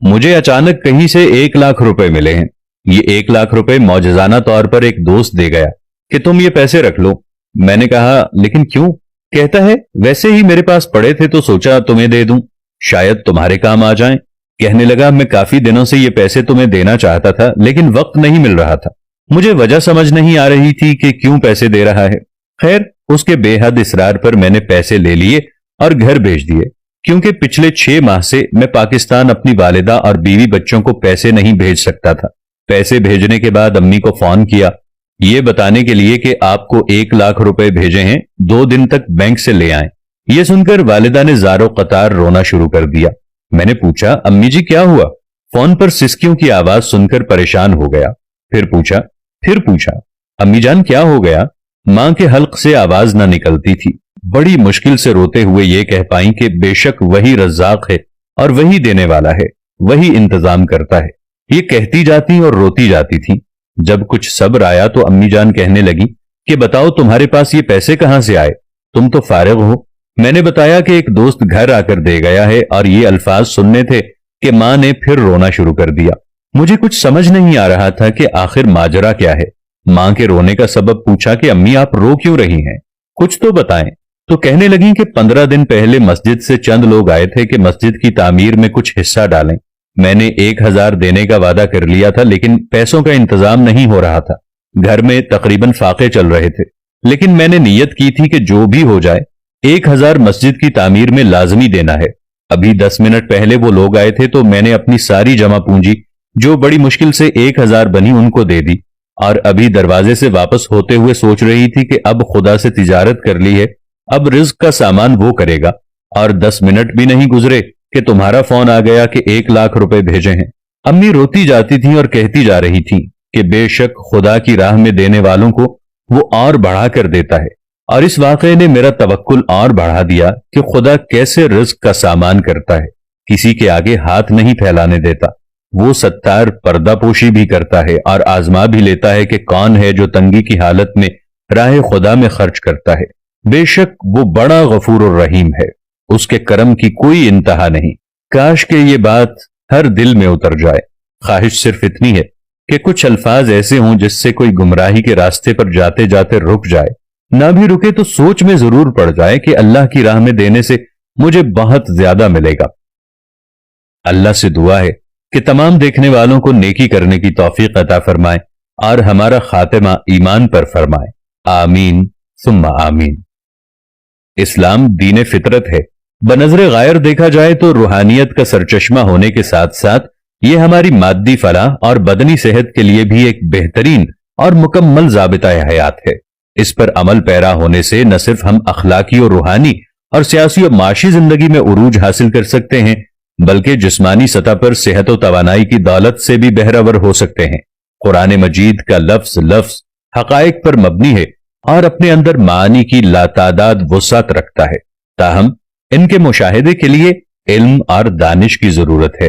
मुझे अचानक कहीं से 1 लाख रुपए मिले हैं। ये 1 लाख रुपए मौजजाना तौर पर एक दोस्त दे गया कि तुम ये पैसे रख लो। मैंने कहा लेकिन क्यों? कहता है वैसे ही मेरे पास पड़े थे तो सोचा तुम्हें दे दूं, शायद तुम्हारे काम आ जाएं। कहने लगा मैं काफी दिनों से ये पैसे तुम्हें देना चाहता था लेकिन वक्त नहीं मिल रहा था। मुझे वजह समझ नहीं आ रही थी कि क्यों पैसे दे रहा है। खैर उसके बेहद इसरार पर मैंने पैसे ले लिए और घर भेज दिए, क्योंकि पिछले 6 माह से मैं पाकिस्तान अपनी वालिदा और बीवी बच्चों को पैसे नहीं भेज सकता था। पैसे भेजने के बाद अम्मी को फोन किया ये बताने के लिए कि आपको 1 लाख रुपए भेजे हैं, 2 दिन तक बैंक से ले आएं। ये सुनकर वालिदा ने ज़ारो कतार रोना शुरू कर दिया। मैंने पूछा अम्मी जी क्या हुआ? फोन पर सिसकियों की आवाज सुनकर परेशान हो गया। फिर पूछा अम्मी जान क्या हो गया? मां के हल्क से आवाज ना निकलती थी। बड़ी मुश्किल से रोते हुए ये कह पाई कि बेशक वही रज़्ज़ाक है और वही देने वाला है, वही इंतजाम करता है। ये कहती जाती और रोती जाती थी। जब कुछ सब्र आया तो अम्मी जान कहने लगी कि बताओ तुम्हारे पास ये पैसे कहां से आए? तुम तो फारिग हो। मैंने बताया कि एक दोस्त घर आकर दे गया है और ये अल्फाज सुनने थे कि मां ने फिर रोना शुरू कर दिया। मुझे कुछ समझ नहीं आ रहा था कि आखिर माजरा क्या है। मां के रोने का सबब पूछा कि अम्मी आप रो क्यों रही हैं, कुछ तो बताएं। तो कहने लगी कि 15 दिन पहले मस्जिद से चंद लोग आए थे कि मस्जिद की तामीर में कुछ हिस्सा डालें। मैंने 1000 देने का वादा कर लिया था लेकिन पैसों का इंतजाम नहीं हो रहा था। घर में तकरीबन फाके चल रहे थे, लेकिन मैंने नीयत की थी कि जो भी हो जाए 1000 मस्जिद की तामीर में लाजमी देना है। अभी 10 मिनट पहले वो लोग आए थे तो मैंने अपनी सारी जमा पूंजी जो बड़ी मुश्किल से 1000 बनी उनको दे दी और अभी दरवाजे से वापस होते हुए सोच रही थी कि अब खुदा से तिजारत कर ली है, अब रिज्क का सामान वो करेगा। और 10 मिनट भी नहीं गुजरे कि तुम्हारा फोन आ गया कि 1 लाख रुपए भेजे हैं। अम्मी रोती जाती थी और कहती जा रही थी कि बेशक खुदा की राह में देने वालों को वो और बढ़ा कर देता है। और इस वाकये ने मेरा तवक्कुल और बढ़ा दिया कि खुदा कैसे रिज्क का सामान करता है, किसी के आगे हाथ नहीं फैलाने देता। वो सत्तार पर्दापोशी भी करता है और आजमा भी लेता है कि कौन है जो तंगी की हालत में राह खुदा में खर्च करता है। बेशक वो बड़ा गफूर और रहीम है, उसके करम की कोई इंतहा नहीं। काश के ये बात हर दिल में उतर जाए। ख्वाहिश सिर्फ इतनी है कि कुछ अल्फाज ऐसे हों जिससे कोई गुमराही के रास्ते पर जाते जाते रुक जाए, ना भी रुके तो सोच में जरूर पड़ जाए कि अल्लाह की राह में देने से मुझे बहुत ज्यादा मिलेगा। अल्लाह से दुआ है कि तमाम देखने वालों को नेकी करने की तौफीक अता फरमाए और हमारा खातिमा ईमान पर फरमाए। आमीन सुम्मा आमीन। इस्लाम दीन फितरत है। बनज़र गायर देखा जाए तो रूहानियत का सरचश्मा होने के साथ साथ ये हमारी मादी फलाह और बदनी सेहत के लिए भी एक बेहतरीन और मुकम्मल ज़ाबिता हयात है। इस पर अमल पैरा होने से न सिर्फ हम अखलाकी और रूहानी और सियासी और माशी जिंदगी में उरूज हासिल कर सकते हैं, बल्कि जिस्मानी सतह पर सेहत और तवानाई की दौलत से भी बहरावर हो सकते हैं। कुरान मजीद का लफ्ज लफ्ज हकायक पर मबनी है और अपने अंदर मानी की लातादाद वुसअत रखता है, ताहम इनके मुशाहिदे के लिए इल्म और दानिश की जरूरत है।